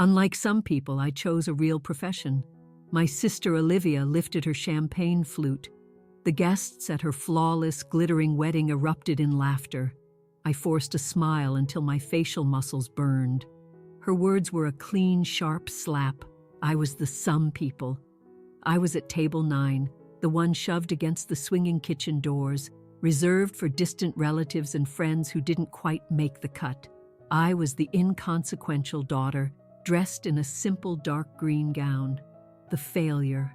Unlike some people, I chose a real profession. My sister Olivia lifted her champagne flute. The guests at her flawless, glittering wedding erupted in laughter. I forced a smile until my facial muscles burned. Her words were a clean, sharp slap. I was the some people. I was at table 9, the one shoved against the swinging kitchen doors, reserved for distant relatives and friends who didn't quite make the cut. I was the inconsequential daughter, dressed in a simple dark green gown. The failure.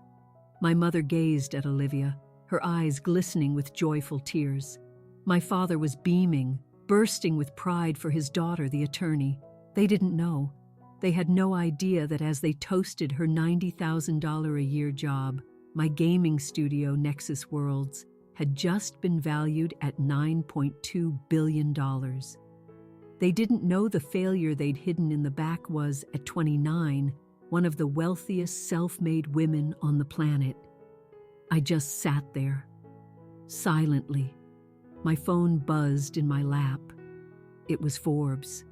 My mother gazed at Olivia, her eyes glistening with joyful tears. My father was beaming, bursting with pride for his daughter, the attorney. They didn't know. They had no idea that as they toasted her $90,000 a year job, my gaming studio, Nexus Worlds, had just been valued at $9.2 billion. They didn't know the failure they'd hidden in the back was, at 29, one of the wealthiest self-made women on the planet. I just sat there, silently. My phone buzzed in my lap. It was Forbes.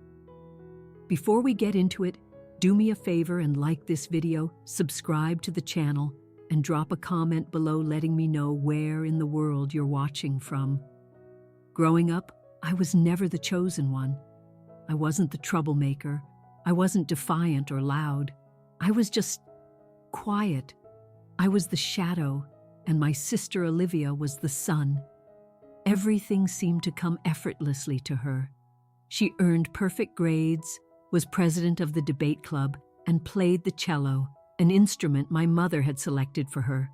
Before we get into it, do me a favor and like this video, subscribe to the channel, and drop a comment below letting me know where in the world you're watching from. Growing up, I was never the chosen one. I wasn't the troublemaker. I wasn't defiant or loud. I was just quiet. I was the shadow, and my sister Olivia was the sun. Everything seemed to come effortlessly to her. She earned perfect grades, was president of the debate club, and played the cello, an instrument my mother had selected for her.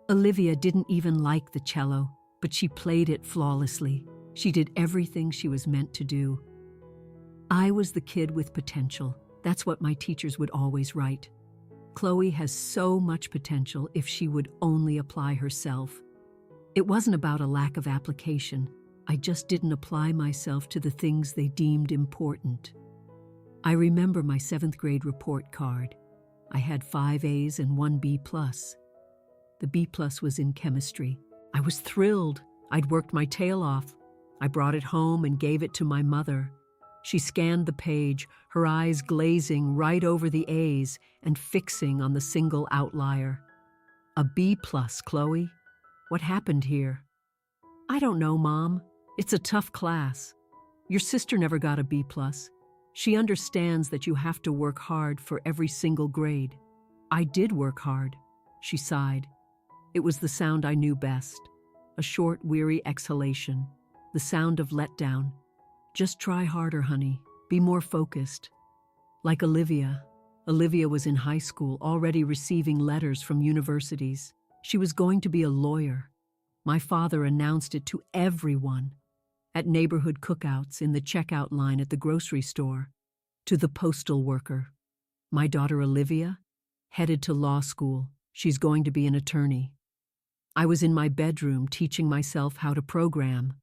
Olivia didn't even like the cello, but she played it flawlessly. She did everything she was meant to do. I was the kid with potential. That's what my teachers would always write. Chloe has so much potential if she would only apply herself. It wasn't about a lack of application. I just didn't apply myself to the things they deemed important. I remember my 7th grade report card. I had 5 A's and 1 B+. The B+ was in chemistry. I was thrilled. I'd worked my tail off. I brought it home and gave it to my mother. She scanned the page, her eyes glazing right over the A's and fixing on the single outlier. A B+, Chloe? What happened here? I don't know, Mom. It's a tough class. Your sister never got a B+. She understands that you have to work hard for every single grade. I did work hard, she sighed. It was the sound I knew best. A short, weary exhalation. The sound of letdown. Just try harder, honey. Be more focused. Like Olivia. Olivia was in high school, already receiving letters from universities. She was going to be a lawyer. My father announced it to everyone. At neighborhood cookouts, in the checkout line at the grocery store, to the postal worker. My daughter Olivia, headed to law school. She's going to be an attorney. I was in my bedroom teaching myself how to program.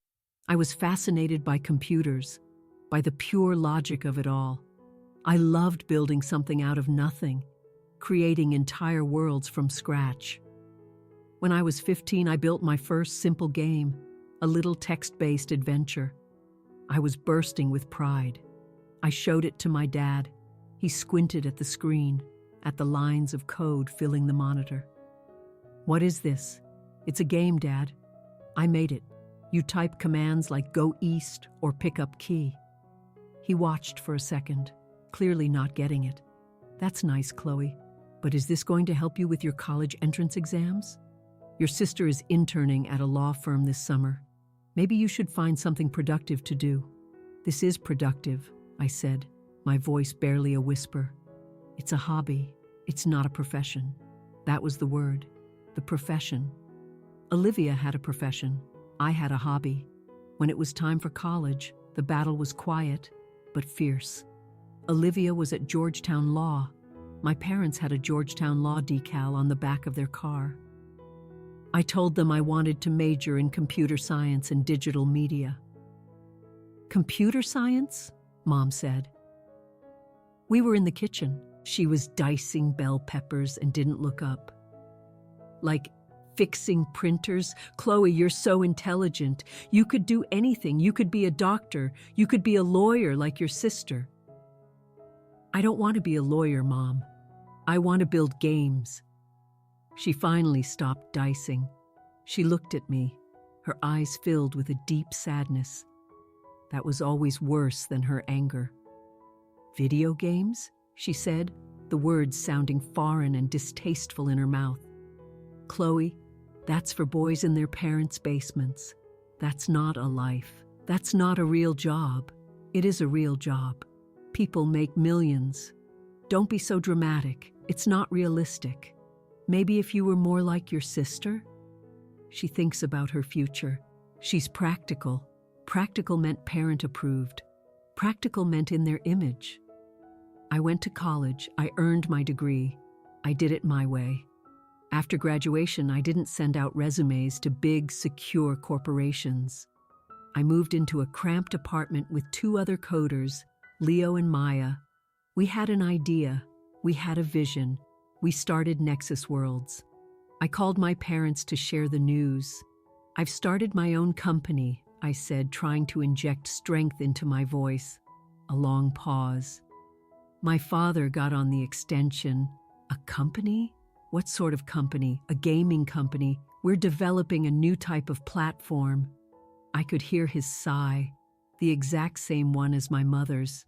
I was fascinated by computers, by the pure logic of it all. I loved building something out of nothing, creating entire worlds from scratch. When I was 15, I built my first simple game, a little text-based adventure. I was bursting with pride. I showed it to my dad. He squinted at the screen, at the lines of code filling the monitor. What is this? It's a game, Dad. I made it. You type commands like go east or pick up key. He watched for a second, clearly not getting it. That's nice, Chloe. But is this going to help you with your college entrance exams? Your sister is interning at a law firm this summer. Maybe you should find something productive to do. This is productive, I said, my voice barely a whisper. It's a hobby. It's not a profession. That was the word. The profession. Olivia had a profession. I had a hobby. When it was time for college, the battle was quiet, but fierce. Olivia was at Georgetown Law. My parents had a Georgetown Law decal on the back of their car. I told them I wanted to major in computer science and digital media. Computer science? Mom said. We were in the kitchen. She was dicing bell peppers and didn't look up. Like fixing printers? Chloe, you're so intelligent. You could do anything. You could be a doctor. You could be a lawyer like your sister. I don't want to be a lawyer, Mom. I want to build games. She finally stopped dicing. She looked at me, her eyes filled with a deep sadness. That was always worse than her anger. Video games? She said, the words sounding foreign and distasteful in her mouth. Chloe, that's for boys in their parents' basements. That's not a life. That's not a real job. It is a real job. People make millions. Don't be so dramatic. It's not realistic. Maybe if you were more like your sister? She thinks about her future. She's practical. Practical meant parent approved. Practical meant in their image. I went to college. I earned my degree. I did it my way. After graduation, I didn't send out resumes to big, secure corporations. I moved into a cramped apartment with 2 other coders, Leo and Maya. We had an idea. We had a vision. We started Nexus Worlds. I called my parents to share the news. I've started my own company, I said, trying to inject strength into my voice. A long pause. My father got on the extension. A company? What sort of company? A gaming company. We're developing a new type of platform. I could hear his sigh, the exact same one as my mother's.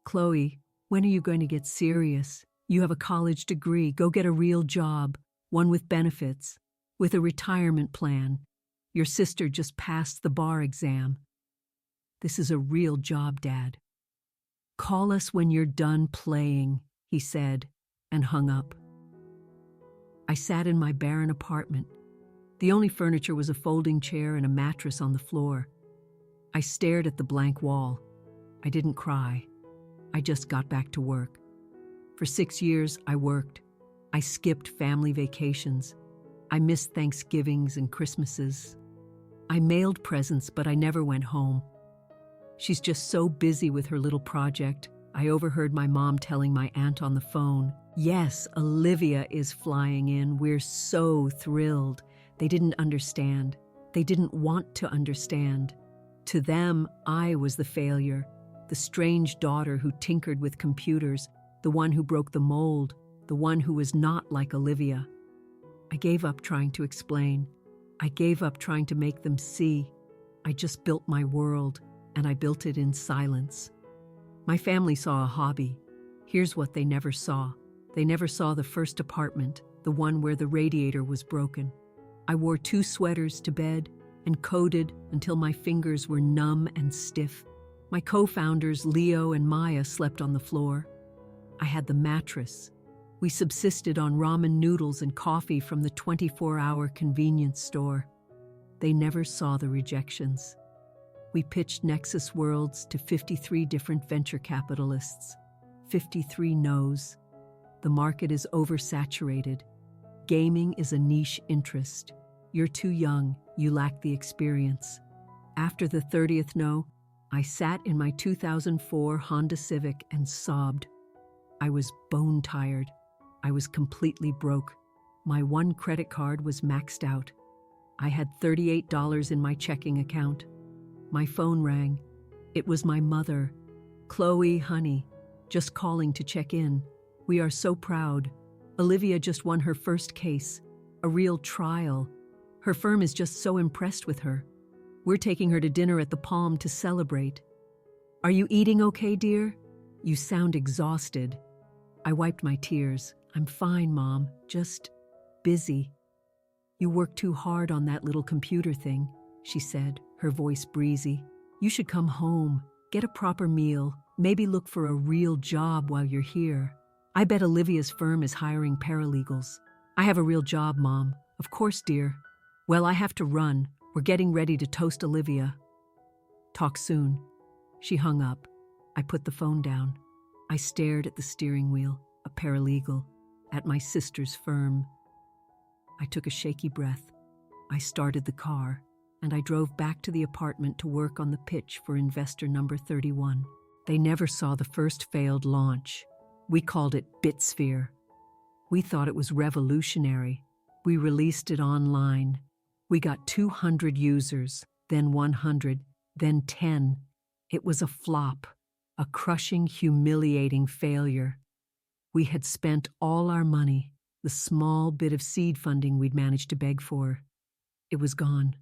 Chloe, when are you going to get serious? You have a college degree. Go get a real job, one with benefits, with a retirement plan. Your sister just passed the bar exam. This is a real job, Dad. Call us when you're done playing, he said, and hung up. I sat in my barren apartment. The only furniture was a folding chair and a mattress on the floor. I stared at the blank wall. I didn't cry. I just got back to work. For 6 years, I worked. I skipped family vacations. I missed Thanksgivings and Christmases. I mailed presents, but I never went home. She's just so busy with her little project. I overheard my mom telling my aunt on the phone, "Yes, Olivia is flying in. We're so thrilled." They didn't understand. They didn't want to understand. To them, I was the failure, the strange daughter who tinkered with computers, the one who broke the mold, the one who was not like Olivia. I gave up trying to explain. I gave up trying to make them see. I just built my world, and I built it in silence. My family saw a hobby. Here's what they never saw. They never saw the first apartment, the one where the radiator was broken. I wore 2 sweaters to bed and coded until my fingers were numb and stiff. My co-founders, Leo and Maya, slept on the floor. I had the mattress. We subsisted on ramen noodles and coffee from the 24-hour convenience store. They never saw the rejections. We pitched Nexus Worlds to 53 different venture capitalists. 53 no's. The market is oversaturated. Gaming is a niche interest. You're too young. You lack the experience. After the 30th no, I sat in my 2004 Honda Civic and sobbed. I was bone tired. I was completely broke. My one credit card was maxed out. I had $38 in my checking account. My phone rang. It was my mother. "Chloe, honey, just calling to check in. We are so proud. Olivia just won her first case, a real trial. Her firm is just so impressed with her. We're taking her to dinner at the Palm to celebrate. Are you eating okay, dear? You sound exhausted." I wiped my tears. "I'm fine, Mom, just busy." "You work too hard on that little computer thing," she said, her voice breezy. "You should come home, get a proper meal, maybe look for a real job while you're here. I bet Olivia's firm is hiring paralegals." "I have a real job, Mom." "Of course, dear. Well, I have to run. We're getting ready to toast Olivia." "Talk soon." She hung up. I put the phone down. I stared at the steering wheel, a paralegal, at my sister's firm. I took a shaky breath. I started the car, and I drove back to the apartment to work on the pitch for investor number 31. They never saw the first failed launch. We called it BitSphere. We thought it was revolutionary. We released it online. We got 200 users, then 100, then 10. It was a flop. a crushing, humiliating failure. We had spent all our money, the small bit of seed funding we'd managed to beg for. It was gone.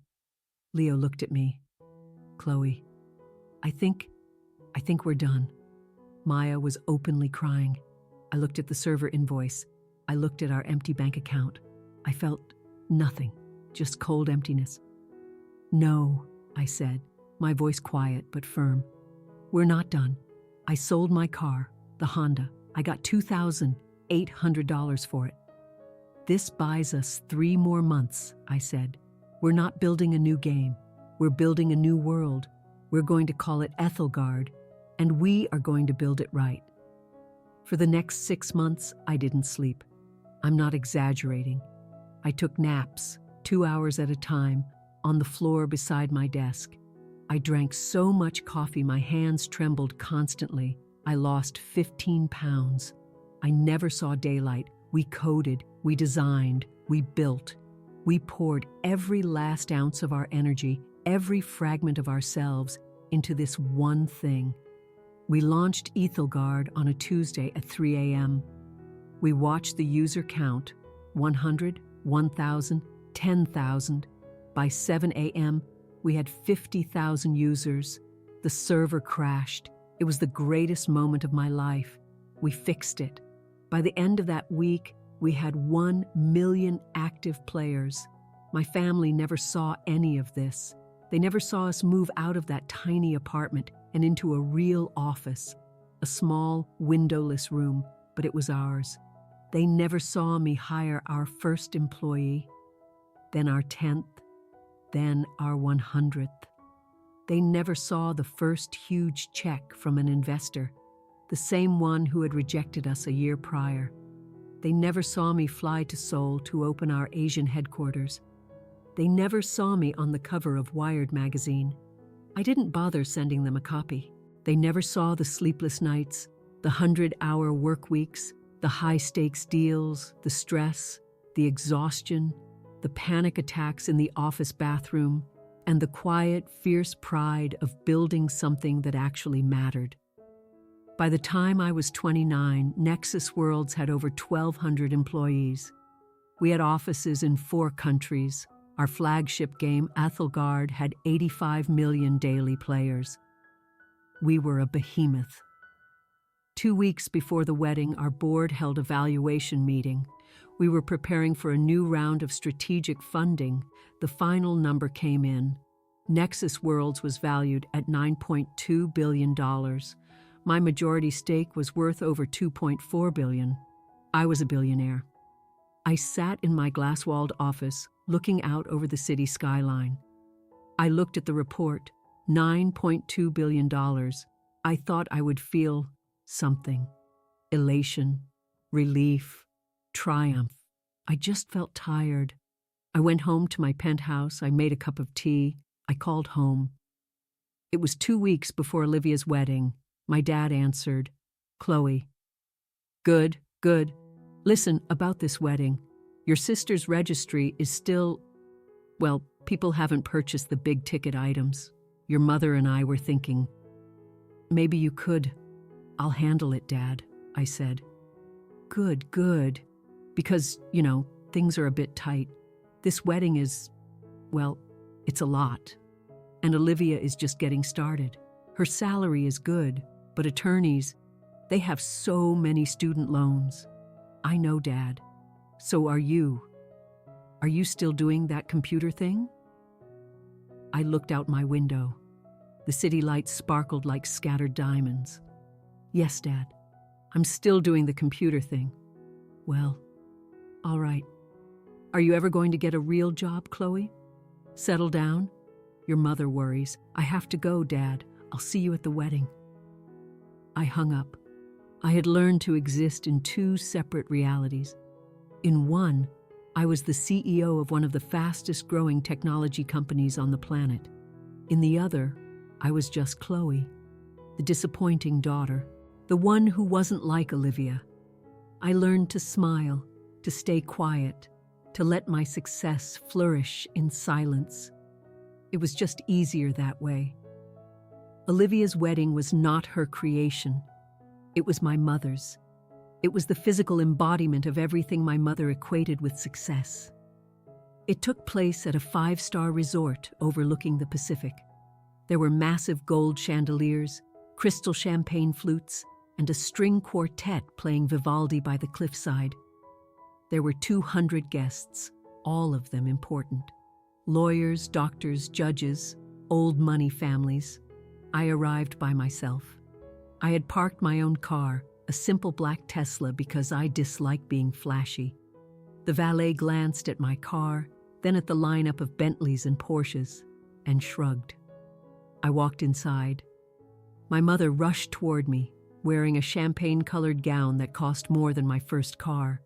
Leo looked at me. Chloe, I think we're done. Maya was openly crying. I looked at the server invoice. I looked at our empty bank account. I felt nothing, just cold emptiness. No, I said, my voice quiet but firm. We're not done. I sold my car, the Honda. I got $2,800 for it. This buys us 3 more months, I said. We're not building a new game. We're building a new world. We're going to call it Ethelgard, and we are going to build it right. For the next 6 months, I didn't sleep. I'm not exaggerating. I took naps, 2 hours at a time, on the floor beside my desk. I drank so much coffee my hands trembled constantly. I lost 15 pounds. I never saw daylight. We coded, we designed, we built. We poured every last ounce of our energy, every fragment of ourselves, into this one thing. We launched Ethelgard on a Tuesday at 3 a.m. We watched the user count, 100, 1,000, 10,000. By 7 a.m., we had 50,000 users. The server crashed. It was the greatest moment of my life. We fixed it. By the end of that week, we had 1 million active players. My family never saw any of this. They never saw us move out of that tiny apartment and into a real office, a small, windowless room, but it was ours. They never saw me hire our first employee, then our 10th, then our 100th. They never saw the first huge check from an investor, the same one who had rejected us a year prior. They never saw me fly to Seoul to open our Asian headquarters. They never saw me on the cover of Wired magazine. I didn't bother sending them a copy. They never saw the sleepless nights, the 100-hour work weeks, the high-stakes deals, the stress, the exhaustion, the panic attacks in the office bathroom, and the quiet, fierce pride of building something that actually mattered. By the time I was 29, Nexus Worlds had over 1,200 employees. We had offices in 4 countries. Our flagship game, Ethelgard, had 85 million daily players. We were a behemoth. 2 weeks before the wedding, our board held a valuation meeting. We were preparing for a new round of strategic funding. The final number came in. Nexus Worlds was valued at $9.2 billion. My majority stake was worth over $2.4 billion. I was a billionaire. I sat in my glass-walled office, looking out over the city skyline. I looked at the report, $9.2 billion. I thought I would feel something. Elation, relief, triumph. I just felt tired. I went home to my penthouse. I made a cup of tea. I called home. It was 2 weeks before Olivia's wedding. My dad answered, "Chloe." "Good, good. Listen, about this wedding. Your sister's registry is still, well, people haven't purchased the big-ticket items. Your mother and I were thinking, maybe you could." "I'll handle it, Dad," I said. Good, good. Because, things are a bit tight. This wedding is, well, it's a lot. And Olivia is just getting started. Her salary is good, but attorneys, they have so many student loans." "I know, Dad. So are you. Are you still doing that computer thing?" I looked out my window. The city lights sparkled like scattered diamonds. "Yes, Dad. I'm still doing the computer thing." "Well, all right. Are you ever going to get a real job, Chloe? Settle down? Your mother worries. I have to go, Dad. I'll see you at the wedding." I hung up. I had learned to exist in 2 separate realities. In one, I was the CEO of one of the fastest-growing technology companies on the planet. In the other, I was just Chloe, the disappointing daughter, the one who wasn't like Olivia. I learned to smile, to stay quiet, to let my success flourish in silence. It was just easier that way. Olivia's wedding was not her creation. It was my mother's. It was the physical embodiment of everything my mother equated with success. It took place at a 5-star resort overlooking the Pacific. There were massive gold chandeliers, crystal champagne flutes, and a string quartet playing Vivaldi by the cliffside. There were 200 guests, all of them important. Lawyers, doctors, judges, old money families. I arrived by myself. I had parked my own car, a simple black Tesla, because I dislike being flashy. The valet glanced at my car, then at the lineup of Bentleys and Porsches, and shrugged. I walked inside. My mother rushed toward me, wearing a champagne-colored gown that cost more than my first car.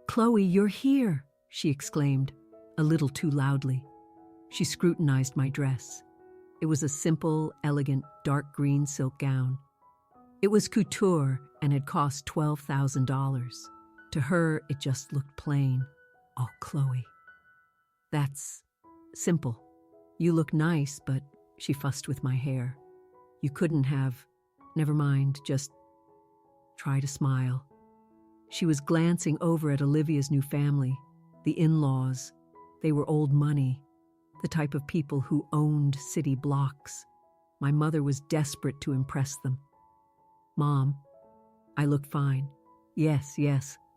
"Chloe, you're here," she exclaimed, a little too loudly. She scrutinized my dress. It was a simple, elegant, dark green silk gown. It was couture and had cost $12,000. To her, it just looked plain. "Oh, Chloe. That's simple. You look nice, but," she fussed with my hair. "You couldn't have. Never mind, just try to smile." She was glancing over at Olivia's new family, the in-laws. They were old money, the type of people who owned city blocks. My mother was desperate to impress them. "Mom, I look fine." Yes,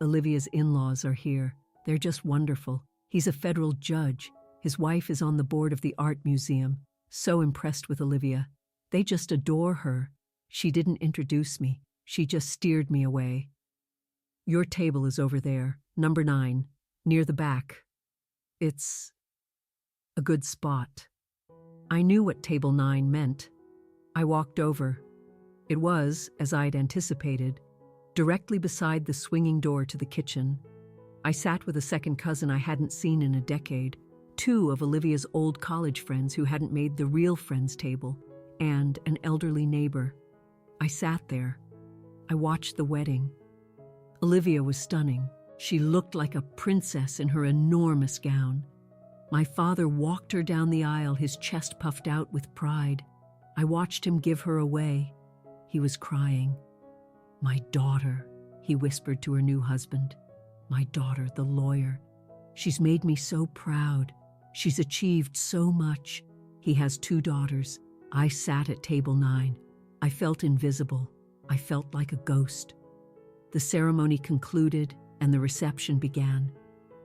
Olivia's in-laws are here. They're just wonderful. He's a federal judge. His wife is on the board of the art museum. So impressed with Olivia. They just adore her. She didn't introduce me. She just steered me away. "Your table is over there, number 9, near the back. It's a good spot." I knew what table 9 meant. I walked over. It was, as I'd anticipated, directly beside the swinging door to the kitchen. I sat with a second cousin I hadn't seen in a decade, 2 of Olivia's old college friends who hadn't made the real friends table, and an elderly neighbor. I sat there. I watched the wedding. Olivia was stunning. She looked like a princess in her enormous gown. My father walked her down the aisle, his chest puffed out with pride. I watched him give her away. He was crying. "My daughter," he whispered to her new husband. "My daughter, the lawyer. She's made me so proud. She's achieved so much." He has 2 daughters. I sat at table 9. I felt invisible. I felt like a ghost. The ceremony concluded and the reception began.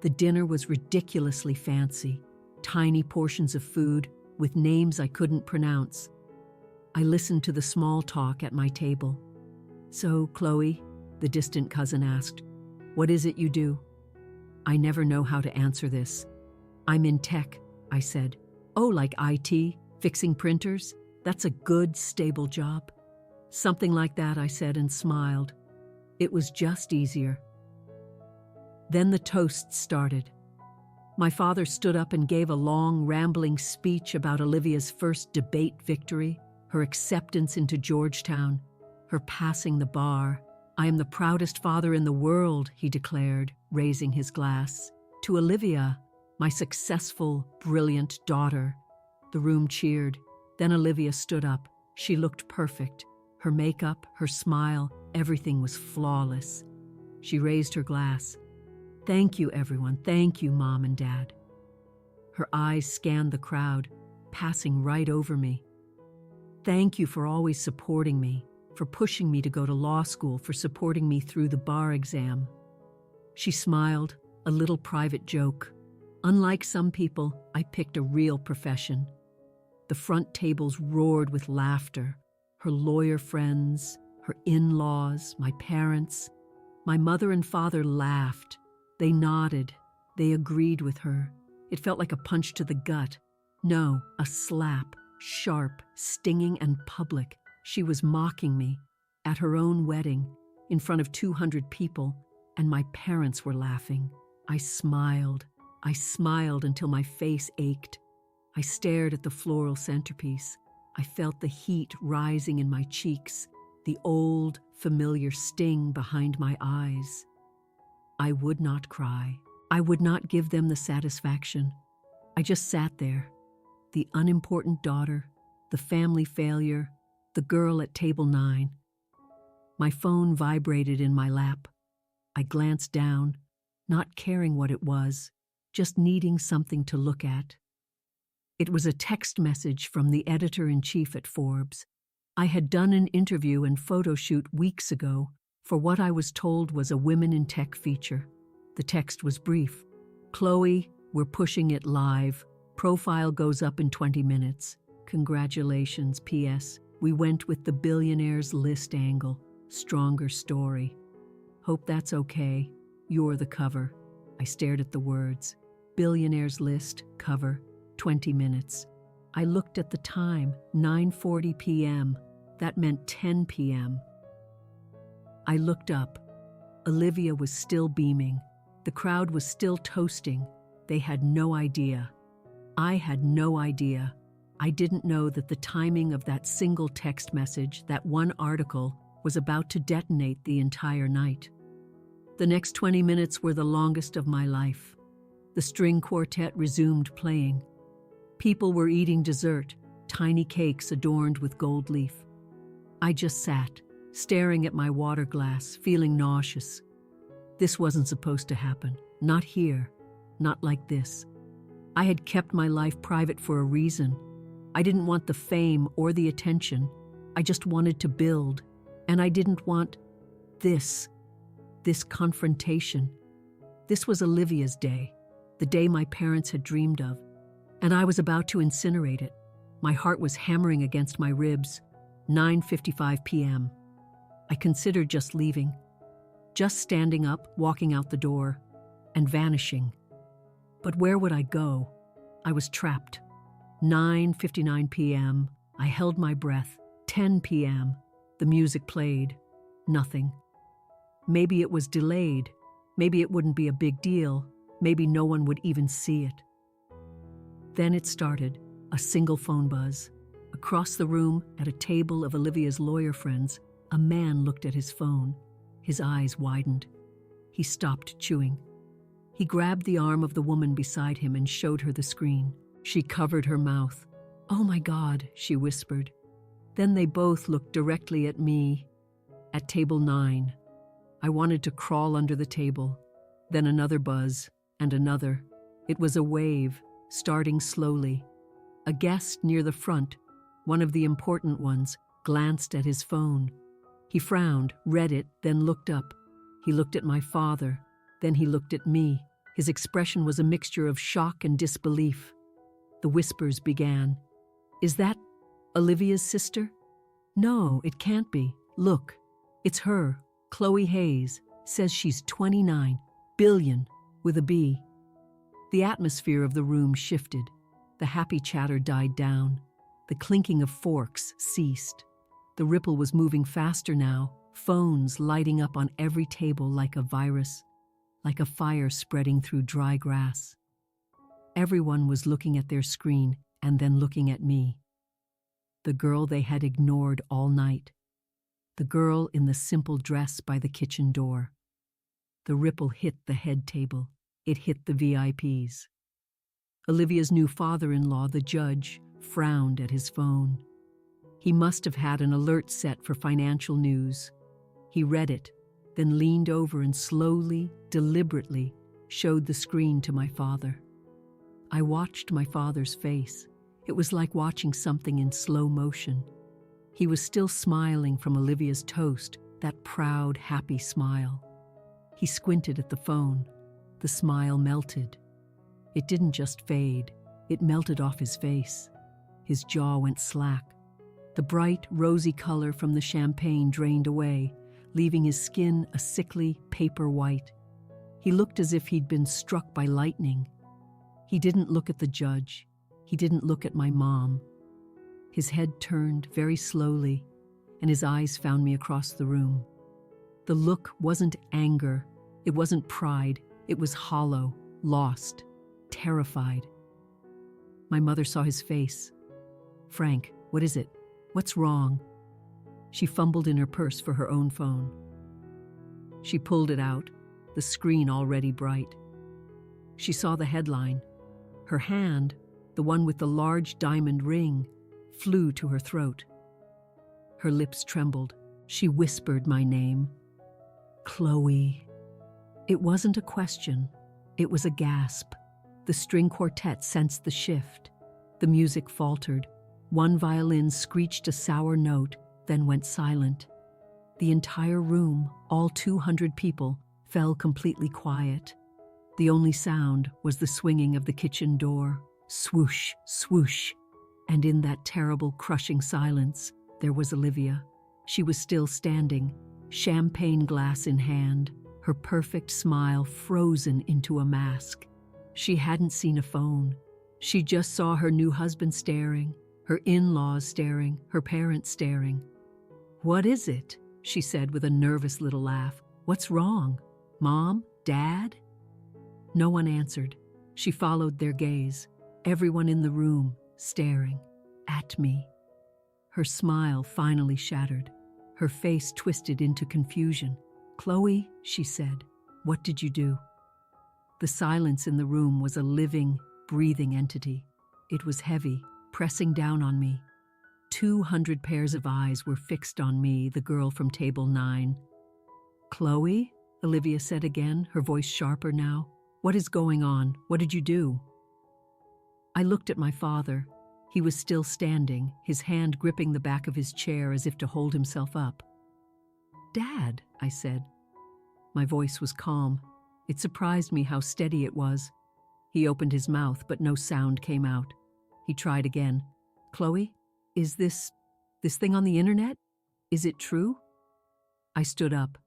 The dinner was ridiculously fancy, tiny portions of food with names I couldn't pronounce. I listened to the small talk at my table. "So, Chloe," the distant cousin asked, "what is it you do?" I never know how to answer this. "I'm in tech," I said. "Oh, like IT, fixing printers? That's a good, stable job." "Something like that," I said and smiled. It was just easier. Then the toasts started. My father stood up and gave a long, rambling speech about Olivia's first debate victory, her acceptance into Georgetown, her passing the bar. "I am the proudest father in the world," he declared, raising his glass. "To Olivia, my successful, brilliant daughter." The room cheered. Then Olivia stood up. She looked perfect. Her makeup, her smile, everything was flawless. She raised her glass. "Thank you, everyone. Thank you, Mom and Dad." Her eyes scanned the crowd, passing right over me. "Thank you for always supporting me, for pushing me to go to law school, for supporting me through the bar exam." She smiled, a little private joke. "Unlike some people, I picked a real profession." The front tables roared with laughter. Her lawyer friends, her in-laws, my parents. My mother and father laughed. They nodded. They agreed with her. It felt like a punch to the gut. No, a slap, sharp, stinging, and public. She was mocking me, at her own wedding, in front of 200 people, and my parents were laughing. I smiled. I smiled until my face ached. I stared at the floral centerpiece. I felt the heat rising in my cheeks, the old, familiar sting behind my eyes. I would not cry. I would not give them the satisfaction. I just sat there, the unimportant daughter, the family failure, the girl at table 9. My phone vibrated in my lap. I glanced down, not caring what it was, just needing something to look at. It was a text message from the editor-in-chief at Forbes. I had done an interview and photo shoot weeks ago for what I was told was a Women in Tech feature. The text was brief. "Chloe, we're pushing it live. Profile goes up in 20 minutes. Congratulations, P.S. We went with the billionaires list angle. Stronger story. Hope that's okay. You're the cover." I stared at the words. Billionaires list, cover, 20 minutes. I looked at the time, 9:40 p.m. That meant 10 p.m. I looked up. Olivia was still beaming. The crowd was still toasting. They had no idea. I had no idea. I didn't know that the timing of that single text message, that one article, was about to detonate the entire night. The next 20 minutes were the longest of my life. The string quartet resumed playing. People were eating dessert, tiny cakes adorned with gold leaf. I just sat, staring at my water glass, feeling nauseous. This wasn't supposed to happen. Not here. Not like this. I had kept my life private for a reason. I didn't want the fame or the attention. I just wanted to build. And I didn't want this confrontation. This was Olivia's day, the day my parents had dreamed of, and I was about to incinerate it. My heart was hammering against my ribs. 9:55 p.m. I considered just leaving, just standing up, walking out the door, and vanishing. But where would I go? I was trapped. 9:59 p.m. I held my breath. 10 p.m. The music played. Nothing. Maybe it was delayed. Maybe it wouldn't be a big deal. Maybe no one would even see it. Then it started, a single phone buzz. Across the room, at a table of Olivia's lawyer friends, a man looked at his phone. His eyes widened. He stopped chewing. He grabbed the arm of the woman beside him and showed her the screen. She covered her mouth. "Oh my God," she whispered. Then they both looked directly at me. At table 9. I wanted to crawl under the table. Then another buzz, and another. It was a wave, starting slowly. A guest near the front, one of the important ones, glanced at his phone. He frowned, read it, then looked up. He looked at my father, then he looked at me. His expression was a mixture of shock and disbelief. The whispers began. "Is that Olivia's sister?" "No, it can't be. Look, it's her. Chloe Hayes says she's 29 billion with a B." The atmosphere of the room shifted. The happy chatter died down. The clinking of forks ceased. The ripple was moving faster now, phones lighting up on every table like a virus, like a fire spreading through dry grass. Everyone was looking at their screen and then looking at me. The girl they had ignored all night. The girl in the simple dress by the kitchen door. The ripple hit the head table. It hit the VIPs. Olivia's new father-in-law, the judge, frowned at his phone. He must have had an alert set for financial news. He read it, then leaned over and slowly, deliberately, showed the screen to my father. I watched my father's face. It was like watching something in slow motion. He was still smiling from Olivia's toast, that proud, happy smile. He squinted at the phone. The smile melted. It didn't just fade. It melted off his face. His jaw went slack. The bright, rosy color from the champagne drained away, leaving his skin a sickly, paper white. He looked as if he'd been struck by lightning. He didn't look at the judge. He didn't look at my mom. His head turned very slowly, and his eyes found me across the room. The look wasn't anger. It wasn't pride. It was hollow, lost, terrified. My mother saw his face. "Frank, what is it? What's wrong?" She fumbled in her purse for her own phone. She pulled it out, the screen already bright. She saw the headline. Her hand, the one with the large diamond ring, flew to her throat. Her lips trembled. She whispered my name. Chloe. It wasn't a question. It was a gasp. The string quartet sensed the shift. The music faltered. One violin screeched a sour note, then went silent. The entire room, all 200 people, fell completely quiet. The only sound was the swinging of the kitchen door. Swoosh, swoosh. And in that terrible, crushing silence, there was Olivia. She was still standing, champagne glass in hand, her perfect smile frozen into a mask. She hadn't seen a phone. She just saw her new husband staring, her in-laws staring, her parents staring. "What is it?" she said with a nervous little laugh. "What's wrong? Mom? Dad?" No one answered. She followed their gaze, everyone in the room staring at me. Her smile finally shattered. Her face twisted into confusion. "Chloe," she said, "what did you do?" The silence in the room was a living, breathing entity. It was heavy, pressing down on me. 200 pairs of eyes were fixed on me, the girl from table 9. "Chloe," Olivia said again, her voice sharper now. "What is going on? What did you do?" I looked at my father. He was still standing, his hand gripping the back of his chair as if to hold himself up. "Dad," I said. My voice was calm. It surprised me how steady it was. He opened his mouth, but no sound came out. He tried again. "Chloe, is this thing on the internet? Is it true?" I stood up.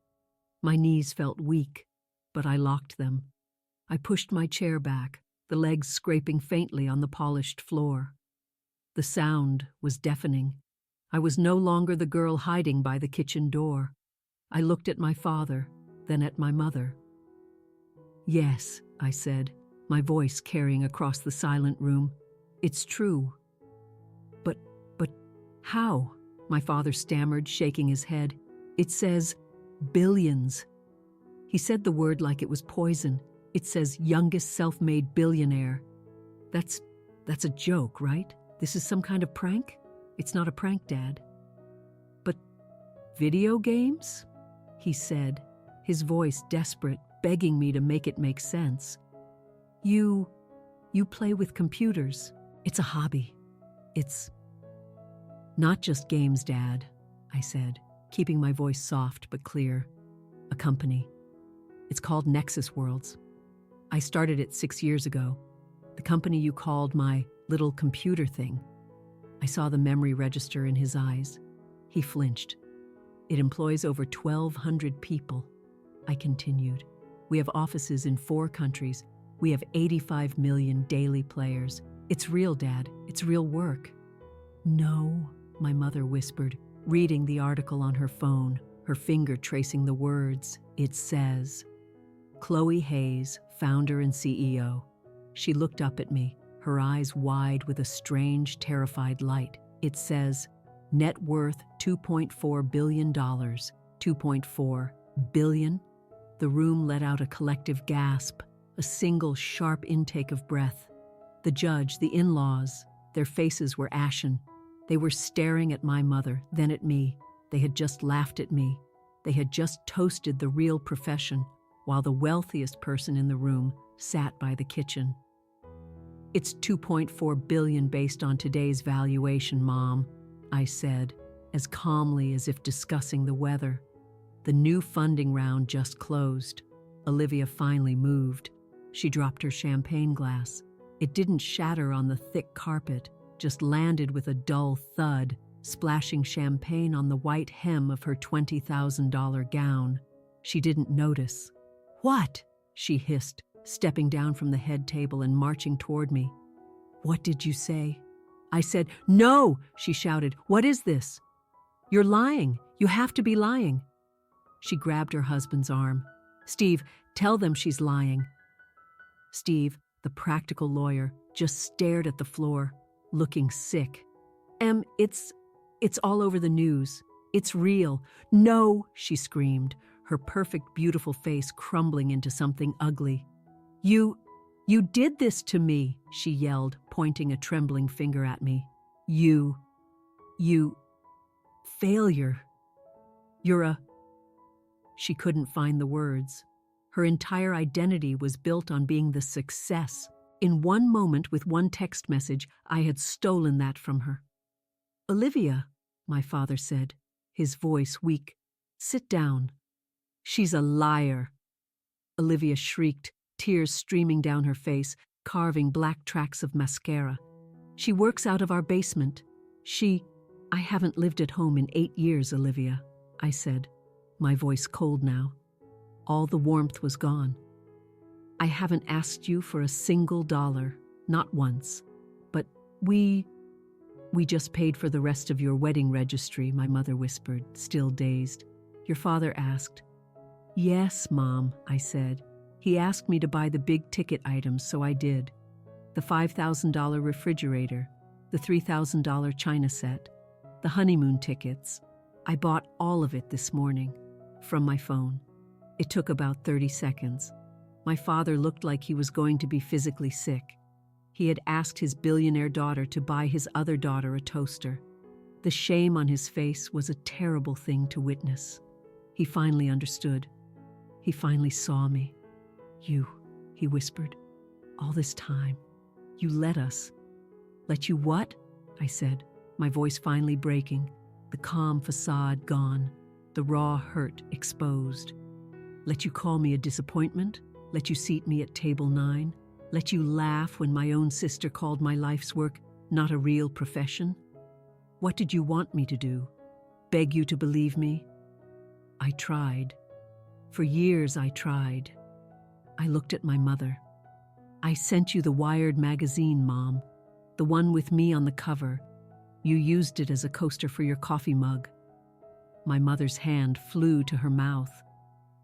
My knees felt weak, but I locked them. I pushed my chair back, the legs scraping faintly on the polished floor. The sound was deafening. I was no longer the girl hiding by the kitchen door. I looked at my father, then at my mother. "Yes," I said, my voice carrying across the silent room. "It's true." But how?" my father stammered, shaking his head. "It says billions." He said the word like it was poison. "It says youngest self-made billionaire." That's a joke, right? This is some kind of prank?" "It's not a prank, Dad." "But video games?" he said, his voice desperate, begging me to make it make sense. You play with computers. It's a hobby. It's not just games, Dad," I said, keeping my voice soft but clear. "A company. It's called Nexus Worlds. I started it 6 years ago. The company you called my little computer thing." I saw the memory register in his eyes. He flinched. "It employs over 1,200 people," I continued. "We have offices in 4 countries. We have 85 million daily players. It's real, Dad. It's real work." "No," my mother whispered, reading the article on her phone, her finger tracing the words. "It says, Chloe Hayes, founder and CEO." She looked up at me, her eyes wide with a strange, terrified light. "It says, net worth $2.4 billion. 2.4 billion? The room let out a collective gasp, a single sharp intake of breath. The judge, the in-laws, their faces were ashen. They were staring at my mother, then at me. They had just laughed at me. They had just toasted the real profession, while the wealthiest person in the room sat by the kitchen. "It's 2.4 billion based on today's valuation, Mom," I said, as calmly as if discussing the weather. The new funding round just closed. Olivia finally moved. She dropped her champagne glass. It didn't shatter on the thick carpet, just landed with a dull thud, splashing champagne on the white hem of her $20,000 gown. She didn't notice. "What?" she hissed, stepping down from the head table and marching toward me. "What did you say?" I said. "No!" she shouted. "What is this? You're lying. You have to be lying." She grabbed her husband's arm. "Steve, tell them she's lying." Steve, the practical lawyer, just stared at the floor, looking sick. It's all over the news. It's real." "No," she screamed, her perfect, beautiful face crumbling into something ugly. You did this to me," she yelled, pointing a trembling finger at me. "You," You failure. You're a... She couldn't find the words. Her entire identity was built on being the success. In one moment, with one text message, I had stolen that from her. Olivia, my father said, his voice weak, sit down. She's a liar. Olivia shrieked, tears streaming down her face, carving black tracks of mascara. She works out of our basement. I haven't lived at home in 8 years, Olivia, I said, my voice cold now. All the warmth was gone. I haven't asked you for a single dollar, not once. But we just paid for the rest of your wedding registry, my mother whispered, still dazed. Your father asked. Yes, Mom, I said. He asked me to buy the big-ticket items, so I did. The $5,000 refrigerator, the $3,000 china set, the honeymoon tickets. I bought all of it this morning, from my phone. It took about 30 seconds. My father looked like he was going to be physically sick. He had asked his billionaire daughter to buy his other daughter a toaster. The shame on his face was a terrible thing to witness. He finally understood. He finally saw me. You, he whispered, all this time, you let us. Let you what? I said, my voice finally breaking, the calm facade gone, the raw hurt exposed. Let you call me a disappointment? Let you seat me at table 9? Let you laugh when my own sister called my life's work not a real profession? What did you want me to do? Beg you to believe me? I tried. For years I tried. I looked at my mother. I sent you the Wired magazine, Mom. The one with me on the cover. You used it as a coaster for your coffee mug. My mother's hand flew to her mouth.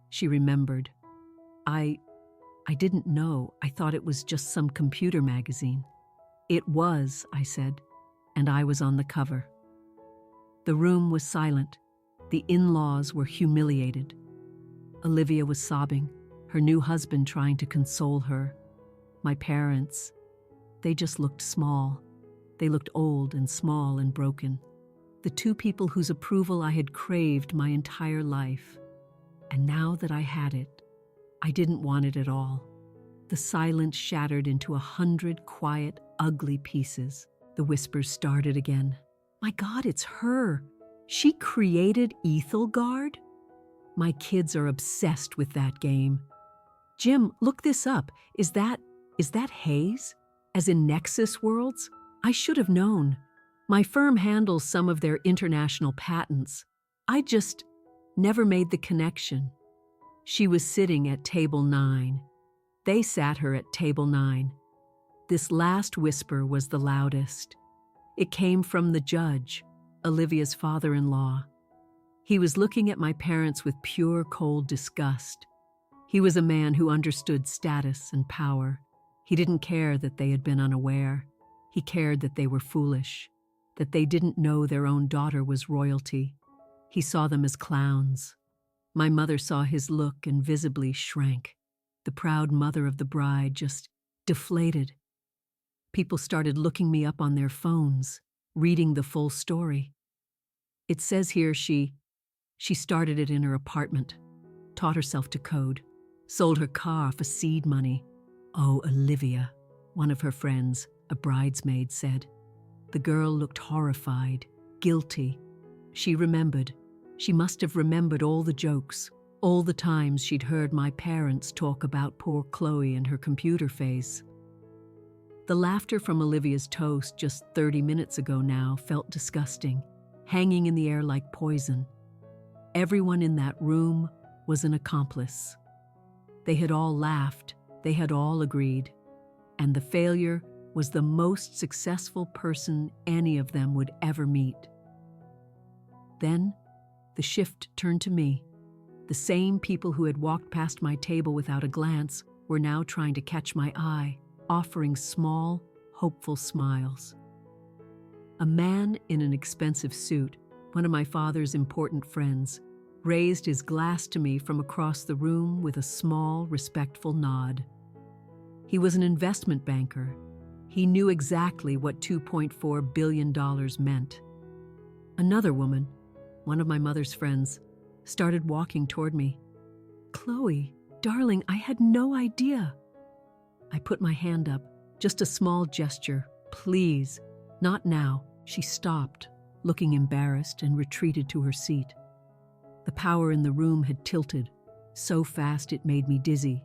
She remembered. I didn't know. I thought it was just some computer magazine. It was, I said, and I was on the cover. The room was silent. The in-laws were humiliated. Olivia was sobbing, her new husband trying to console her. My parents, they just looked small. They looked old and small and broken. The two people whose approval I had craved my entire life. And now that I had it, I didn't want it at all. The silence shattered into 100 quiet, ugly pieces. The whispers started again. My God, it's her. She created Ethelgard? My kids are obsessed with that game. Jim, look this up. Is that Haze? As in Nexus Worlds? I should have known. My firm handles some of their international patents. I just never made the connection. She was sitting at table 9. They sat her at table 9. This last whisper was the loudest. It came from the judge, Olivia's father-in-law. He was looking at my parents with pure, cold disgust. He was a man who understood status and power. He didn't care that they had been unaware. He cared that they were foolish, that they didn't know their own daughter was royalty. He saw them as clowns. My mother saw his look and visibly shrank. The proud mother of the bride just deflated. People started looking me up on their phones, reading the full story. It says here she started it in her apartment, taught herself to code, sold her car for seed money. Oh, Olivia, one of her friends, a bridesmaid, said. The girl looked horrified, guilty. She remembered. She must have remembered all the jokes, all the times she'd heard my parents talk about poor Chloe and her computer phase. The laughter from Olivia's toast just 30 minutes ago now felt disgusting, hanging in the air like poison. Everyone in that room was an accomplice. They had all laughed, they had all agreed, and the failure was the most successful person any of them would ever meet. Then, the shift turned to me. The same people who had walked past my table without a glance were now trying to catch my eye, offering small, hopeful smiles. A man in an expensive suit, one of my father's important friends, raised his glass to me from across the room with a small, respectful nod. He was an investment banker. He knew exactly what $2.4 billion meant. Another woman, one of my mother's friends, started walking toward me. "Chloe, darling, I had no idea." I put my hand up, just a small gesture. "Please, not now." She stopped, looking embarrassed, and retreated to her seat. The power in the room had tilted, so fast it made me dizzy.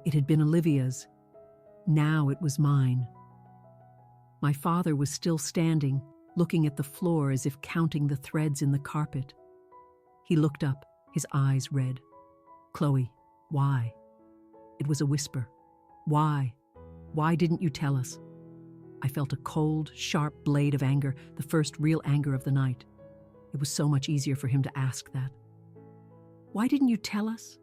It had been Olivia's. Now it was mine. My father was still standing, looking at the floor as if counting the threads in the carpet. He looked up, his eyes red. "Chloe, why?" It was a whisper. "Why? Why didn't you tell us?" I felt a cold, sharp blade of anger, the first real anger of the night. It was so much easier for him to ask that. "Why didn't you tell us?"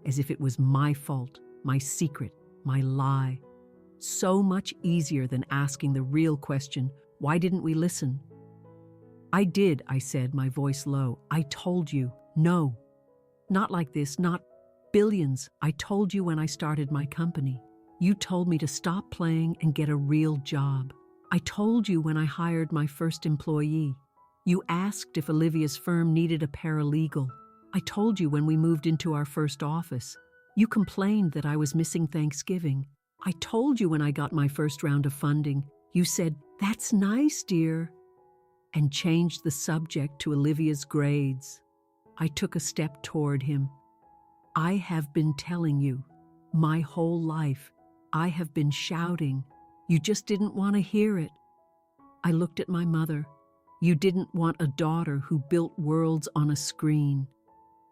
As if it was my fault, my secret, my lie. So much easier than asking the real question, why didn't we listen? "I did," I said, my voice low. "I told you. No. Not like this, not billions. I told you when I started my company. You told me to stop playing and get a real job. I told you when I hired my first employee. You asked if Olivia's firm needed a paralegal. I told you when we moved into our first office. You complained that I was missing Thanksgiving. I told you when I got my first round of funding. You said, 'That's nice, dear,' and changed the subject to Olivia's grades." I took a step toward him. "I have been telling you, my whole life. I have been shouting. You just didn't want to hear it." I looked at my mother. "You didn't want a daughter who built worlds on a screen.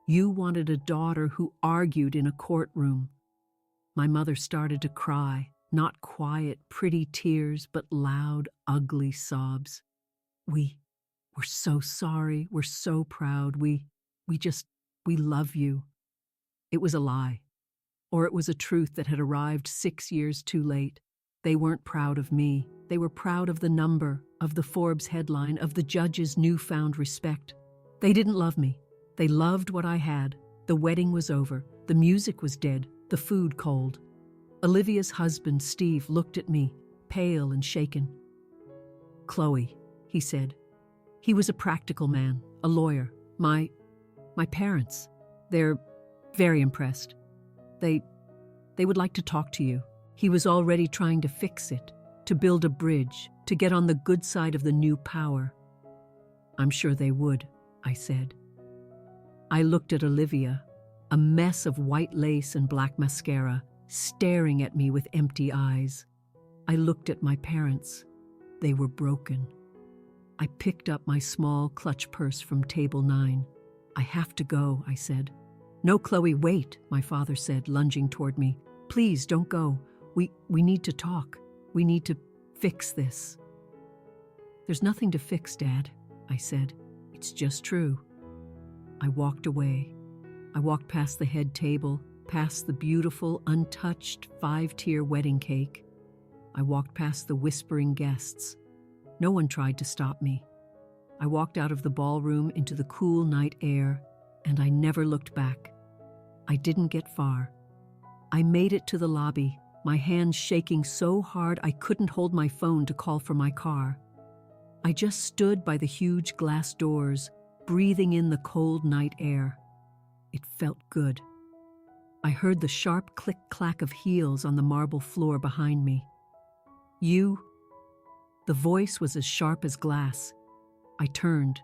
You wanted a daughter who argued in a courtroom." My mother started to cry, not quiet, pretty tears, but loud, ugly sobs. We're so sorry. We're so proud. We love you." It was a lie. Or it was a truth that had arrived 6 years too late. They weren't proud of me. They were proud of the number, of the Forbes headline, of the judge's newfound respect. They didn't love me. They loved what I had. The wedding was over. The music was dead. The food cold. Olivia's husband, Steve, looked at me, pale and shaken. "Chloe," he said. He was a practical man, a lawyer. My parents, they're very impressed. They would like to talk to you." He was already trying to fix it, to build a bridge, to get on the good side of the new power. "I'm sure they would," I said. I looked at Olivia, a mess of white lace and black mascara, staring at me with empty eyes. I looked at my parents. They were broken. I picked up my small clutch purse from table 9. "I have to go," I said. "No, Chloe, wait," my father said, lunging toward me. "Please, don't go. We need to talk. We need to fix this." "There's nothing to fix, Dad," I said. "It's just true." I walked away. I walked past the head table, past the beautiful, untouched 5-tier wedding cake. I walked past the whispering guests. No one tried to stop me. I walked out of the ballroom into the cool night air, and I never looked back. I didn't get far. I made it to the lobby, my hands shaking so hard I couldn't hold my phone to call for my car. I just stood by the huge glass doors, breathing in the cold night air. It felt good. I heard the sharp click-clack of heels on the marble floor behind me. "You?" The voice was as sharp as glass. I turned.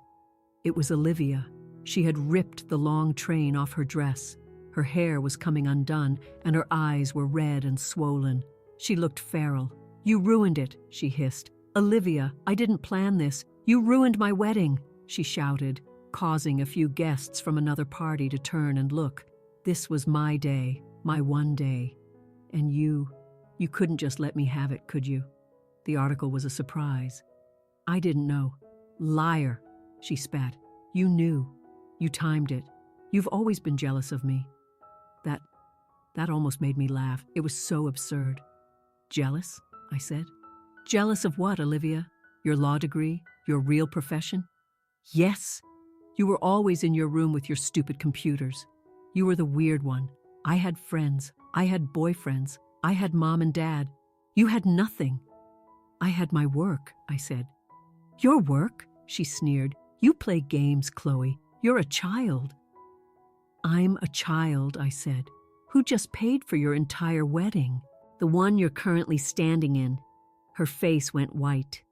It was Olivia. She had ripped the long train off her dress. Her hair was coming undone, and her eyes were red and swollen. She looked feral. "You ruined it," she hissed. "Olivia, I didn't plan this. You ruined my wedding," she shouted, causing a few guests from another party to turn and look. This was my day, my one day. "And you couldn't just let me have it, could you?" The article was a surprise. "I didn't know." "Liar," she spat. "You knew. You timed it. You've always been jealous of me." That almost made me laugh. It was so absurd. "Jealous?" I said. "Jealous of what, Olivia? Your law degree? Your real profession?" "Yes. You were always in your room with your stupid computers. You were the weird one. I had friends. I had boyfriends. I had mom and dad. You had nothing." "I had my work," I said. "Your work?" she sneered. You play games, Chloe. You're a child. I'm a child, I said. Who just paid for your entire wedding? The one you're currently standing in. Her face went white.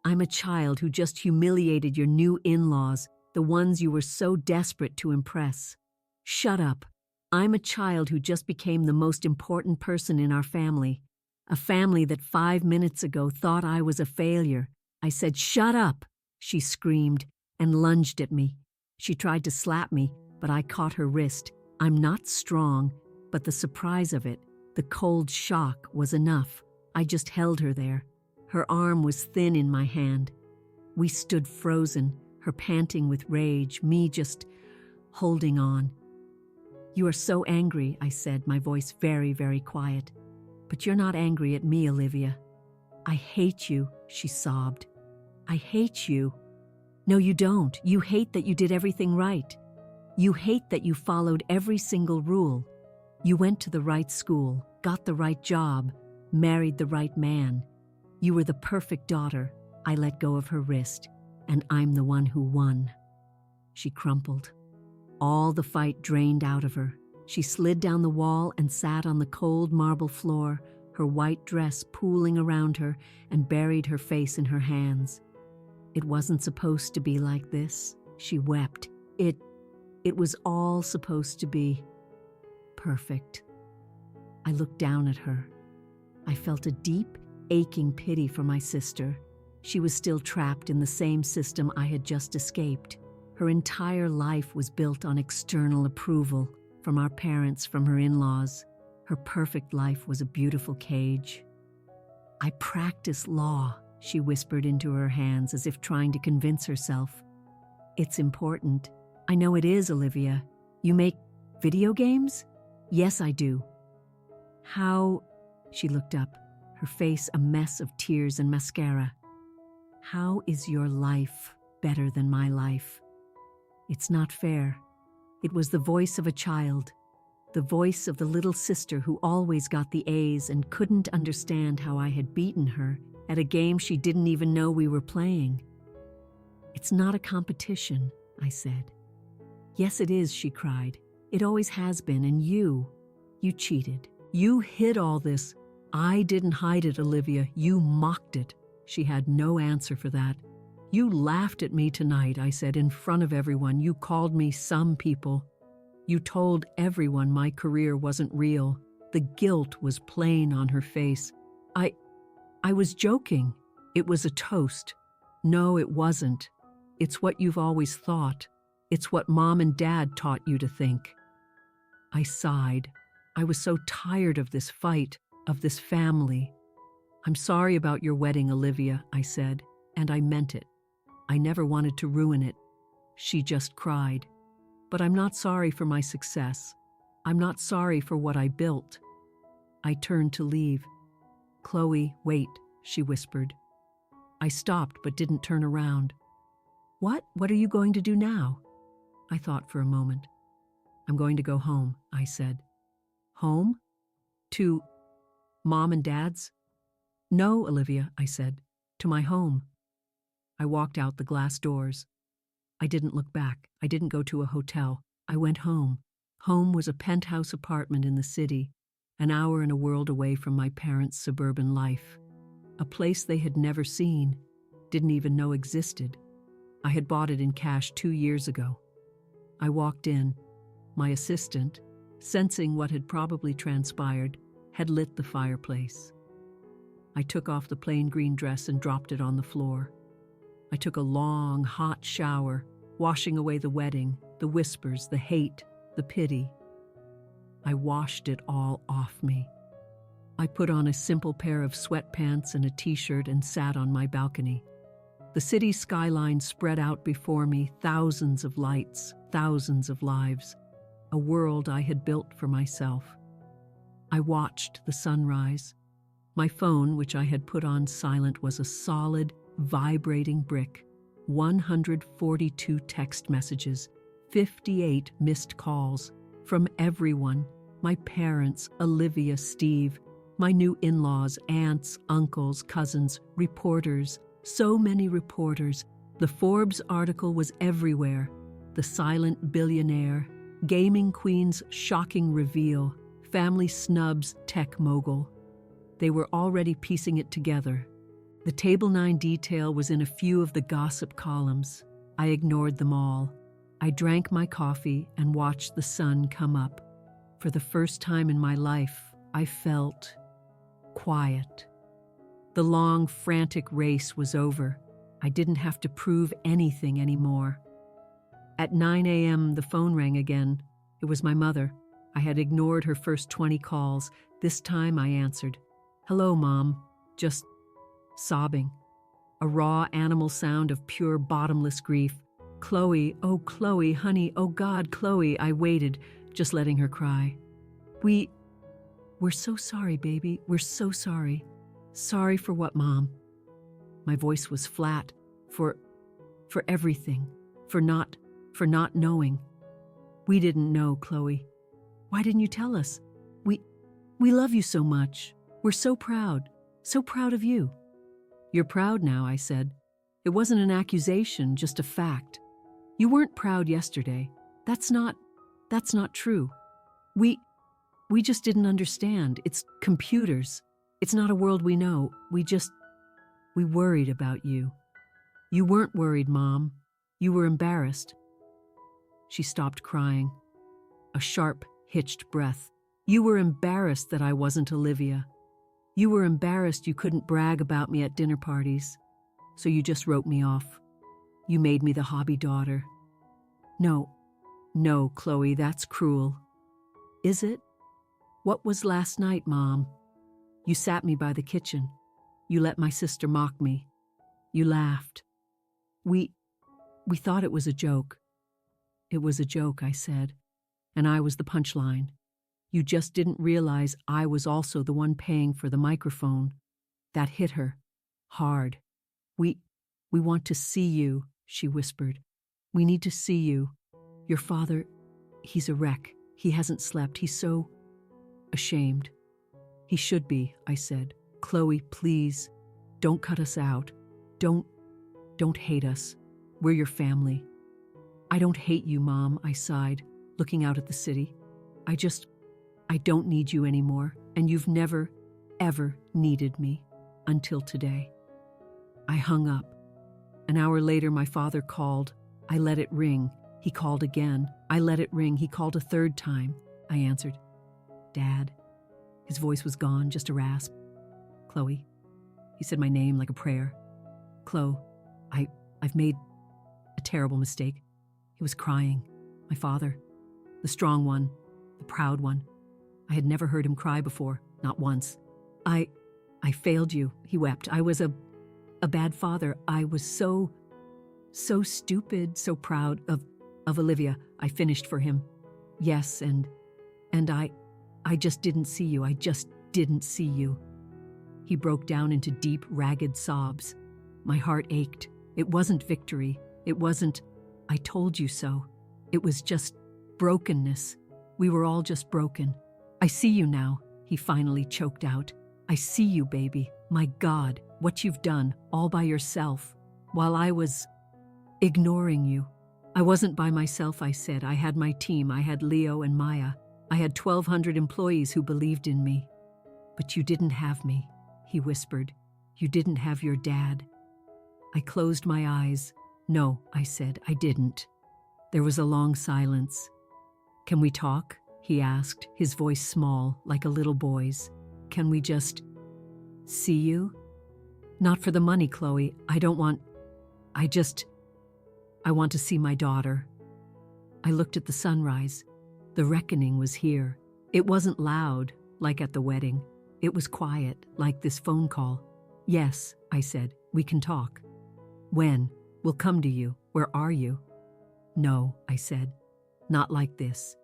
I'm a child who just humiliated your new in-laws, the ones you were so desperate to impress. Shut up. I'm a child who just became the most important person in our family. A family that 5 minutes ago thought I was a failure. I said, "Shut up," she screamed and lunged at me. She tried to slap me, but I caught her wrist. I'm not strong, but the surprise of it, the cold shock, was enough. I just held her there. Her arm was thin in my hand. We stood frozen, her panting with rage, me just holding on. You are so angry, I said, my voice very, very quiet. But you're not angry at me, Olivia. I hate you, she sobbed. I hate you. No, you don't. You hate that you did everything right. You hate that you followed every single rule. You went to the right school, got the right job, married the right man. You were the perfect daughter. I let go of her wrist, and I'm the one who won. She crumpled. All the fight drained out of her. She slid down the wall and sat on the cold marble floor, her white dress pooling around her, and buried her face in her hands. It wasn't supposed to be like this, she wept. It was all supposed to be perfect. I looked down at her. I felt a deep, aching pity for my sister. She was still trapped in the same system I had just escaped. Her entire life was built on external approval, from our parents, from her in-laws. Her perfect life was a beautiful cage. I practice law, she whispered into her hands as if trying to convince herself. It's important. I know it is, Olivia. You make video games? Yes, I do. How? She looked up, her face a mess of tears and mascara. How is your life better than my life? It's not fair. It was the voice of a child, the voice of the little sister who always got the A's and couldn't understand how I had beaten her at a game she didn't even know we were playing. It's not a competition, I said. Yes, it is, she cried. It always has been, and you cheated. You hid all this. I didn't hide it, Olivia. You mocked it. She had no answer for that. You laughed at me tonight, I said, in front of everyone. You called me some people. You told everyone my career wasn't real. The guilt was plain on her face. I was joking. It was a toast. No, it wasn't. It's what you've always thought. It's what Mom and Dad taught you to think. I sighed. I was so tired of this fight, of this family. I'm sorry about your wedding, Olivia, I said, and I meant it. I never wanted to ruin it. She just cried. But I'm not sorry for my success. I'm not sorry for what I built. I turned to leave. Chloe, wait, she whispered. I stopped but didn't turn around. What? What are you going to do now? I thought for a moment. I'm going to go home, I said. Home? To Mom and Dad's? No, Olivia, I said. To my home. I walked out the glass doors. I didn't look back. I didn't go to a hotel. I went home. Home was a penthouse apartment in the city, an hour and a world away from my parents' suburban life. A place they had never seen, didn't even know existed. I had bought it in cash 2 years ago. I walked in. My assistant, sensing what had probably transpired, had lit the fireplace. I took off the plain green dress and dropped it on the floor. I took a long, hot shower, washing away the wedding, the whispers, the hate, the pity. I washed it all off me. I put on a simple pair of sweatpants and a t-shirt and sat on my balcony. The city skyline spread out before me, thousands of lights, thousands of lives, a world I had built for myself. I watched the sunrise. My phone, which I had put on silent, was a solid, vibrating brick. 142 text messages, 58 missed calls from everyone, my parents, Olivia, Steve, my new in-laws, aunts, uncles, cousins, reporters, so many reporters, The Forbes article was everywhere. The silent billionaire, gaming queen's shocking reveal, family snubs tech mogul. They were already piecing it together. The Table 9 detail was in a few of the gossip columns. I ignored them all. I drank my coffee and watched the sun come up. For the first time in my life, I felt quiet. The long, frantic race was over. I didn't have to prove anything anymore. At 9 a.m., the phone rang again. It was my mother. I had ignored her first 20 calls. This time I answered. "Hello, Mom." Just sobbing. A raw animal sound of pure bottomless grief. "Chloe, oh Chloe, honey, oh God, Chloe." I waited, just letting her cry. We're so sorry, baby. We're so sorry. Sorry for what, Mom?" My voice was flat. For everything. For not knowing. "We didn't know, Chloe. Why didn't you tell us? We love you so much. We're so proud of you." "You're proud now," I said. "It wasn't an accusation, just a fact. You weren't proud yesterday. That's not true. We just didn't understand. It's computers. It's not a world we know. We worried about you." "You weren't worried, Mom. You were embarrassed." She stopped crying. A sharp, hitched breath. "You were embarrassed that I wasn't Olivia. You were embarrassed you couldn't brag about me at dinner parties. So you just wrote me off. You made me the hobby daughter." No, Chloe, that's cruel." "Is it? What was last night, Mom? You sat me by the kitchen. You let my sister mock me. You laughed. We thought it was a joke." "It was a joke," I said, "and I was the punchline. You just didn't realize I was also the one paying for the microphone." That hit her. Hard. We want to see you," she whispered. "We need to see you. Your father, he's a wreck. He hasn't slept. He's so ashamed." "He should be," I said. "Chloe, please, don't cut us out. Don't hate us. We're your family." "I don't hate you, Mom," I sighed, looking out at the city. I don't need you anymore, and you've never, ever needed me until today." I hung up. An hour later, my father called. I let it ring. He called again. I let it ring. He called a third time. I answered. "Dad." His voice was gone, just a rasp. "Chloe." He said my name like a prayer. "Chloe, I've made a terrible mistake." He was crying. My father. The strong one. The proud one. I had never heard him cry before, not once. I failed you," he wept. "I was a bad father. I was so stupid, so proud of Olivia." I finished for him. "Yes, and I just didn't see you. I just didn't see you." He broke down into deep, ragged sobs. My heart ached. It wasn't victory. It wasn't, "I told you so." It was just brokenness. We were all just broken. "I see you now," he finally choked out. "I see you, baby. My God, what you've done, all by yourself, while I was ignoring you." "I wasn't by myself," I said. "I had my team. I had Leo and Maya. I had 1,200 employees who believed in me." "But you didn't have me," he whispered. "You didn't have your dad." I closed my eyes. "No," I said, "I didn't." There was a long silence. "Can we talk?" he asked, his voice small, like a little boy's. "Can we just see you?" "Not for the money, Chloe. I want to see my daughter." I looked at the sunrise. The reckoning was here. It wasn't loud, like at the wedding. It was quiet, like this phone call. "Yes," I said, "we can talk." "When? We'll come to you. Where are you?" "No," I said. "Not like this.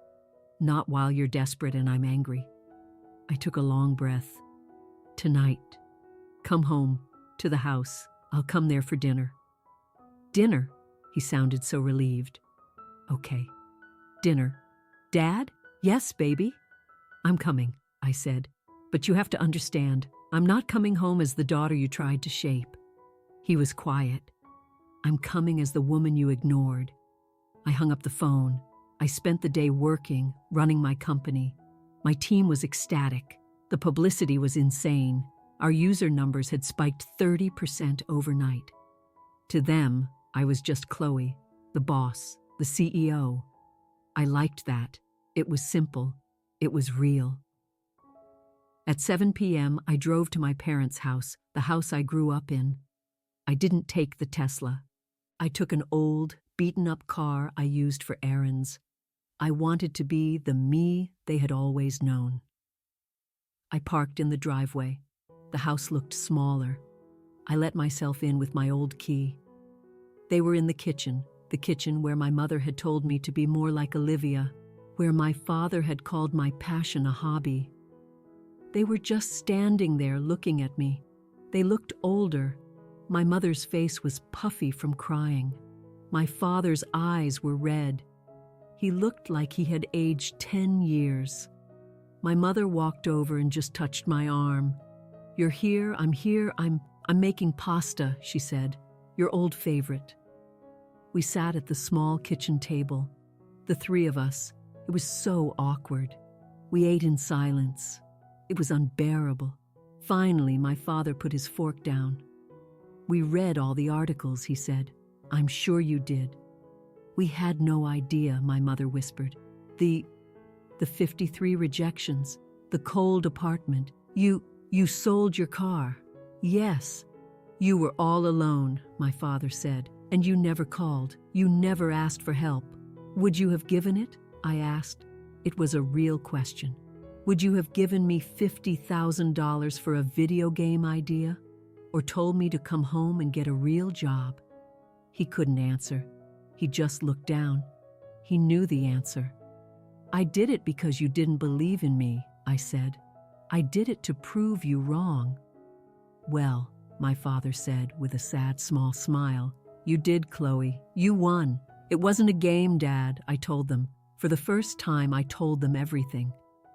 Not while you're desperate and I'm angry." I took a long breath. "Tonight. Come home, to the house. I'll come there for dinner." "Dinner?" He sounded so relieved. "Okay. Dinner. Dad? Yes, baby." "I'm coming," I said. "But you have to understand, I'm not coming home as the daughter you tried to shape." He was quiet. I'm coming as the woman you ignored. I hung up the phone. I spent the day working, running my company. My team was ecstatic. The publicity was insane. Our user numbers had spiked 30% overnight. To them, I was just Chloe, the boss, the CEO. I liked that. It was simple. It was real. At 7 p.m., I drove to my parents' house, the house I grew up in. I didn't take the Tesla. I took an old, beaten-up car I used for errands. I wanted to be the me they had always known. I parked in the driveway. The house looked smaller. I let myself in with my old key. They were in the kitchen where my mother had told me to be more like Olivia, where my father had called my passion a hobby. They were just standing there looking at me. They looked older. My mother's face was puffy from crying. My father's eyes were red. He looked like he had aged 10 years. My mother walked over and just touched my arm. "You're here, I'm making pasta," she said. "Your old favorite." We sat at the small kitchen table. The three of us. It was so awkward. We ate in silence. It was unbearable. Finally, my father put his fork down. "We read all the articles," he said. "I'm sure you did." "We had no idea," my mother whispered. The 53 rejections, the cold apartment. You sold your car." "Yes." "You were all alone," my father said, "and you never called. You never asked for help." "Would you have given it?" I asked. It was a real question. "Would you have given me $50,000 for a video game idea? Or told me to come home and get a real job?" He couldn't answer. He just looked down. He knew the answer. "I did it because you didn't believe in me," I said. "I did it to prove you wrong." "Well," my father said with a sad small smile, "you did, Chloe. You won. It wasn't a game, Dad," I told them. For the first time, I told them everything.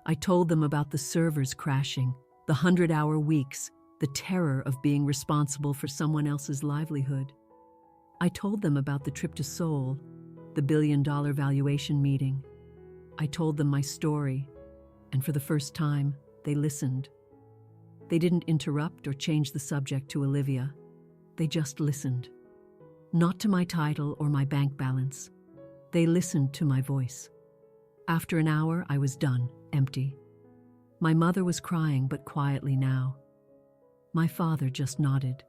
I told them about the servers crashing, the 100-hour weeks, the terror of being responsible for someone else's livelihood. I told them about the trip to Seoul, the billion-dollar valuation meeting. I told them my story, and for the first time, they listened. They didn't interrupt or change the subject to Olivia. They just listened. Not to my title or my bank balance. They listened to my voice. After an hour, I was done, empty. My mother was crying, but quietly now. My father just nodded.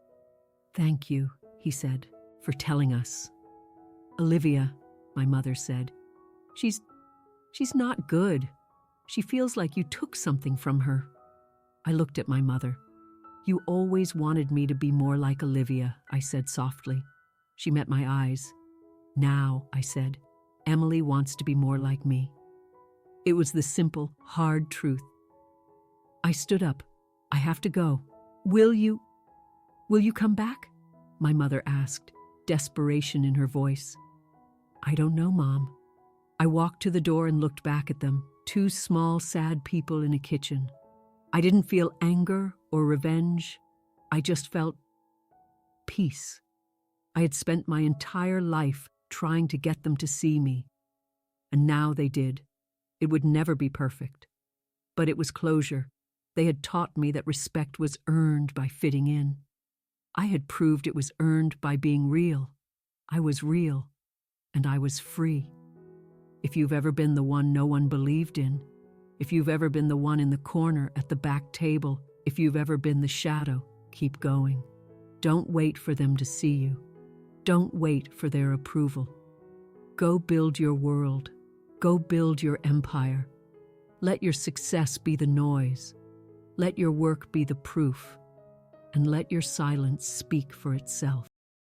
"Thank you," he said, "for telling us." "Olivia," my mother said, She's not good. She feels like you took something from her." I looked at my mother. "You always wanted me to be more like Olivia," I said softly. She met my eyes. "Now," I said, "Emily wants to be more like me." It was the simple, hard truth. I stood up. "I have to go. Will you come back?" my mother asked, desperation in her voice. "I don't know, Mom." I walked to the door and looked back at them, two small, sad people in a kitchen. I didn't feel anger or revenge. I just felt peace. I had spent my entire life trying to get them to see me. And now they did. It would never be perfect. But it was closure. They had taught me that respect was earned by fitting in. I had proved it was earned by being real. I was real, and I was free. If you've ever been the one no one believed in, if you've ever been the one in the corner at the back table, if you've ever been the shadow, keep going. Don't wait for them to see you. Don't wait for their approval. Go build your world. Go build your empire. Let your success be the noise. Let your work be the proof. And let your silence speak for itself.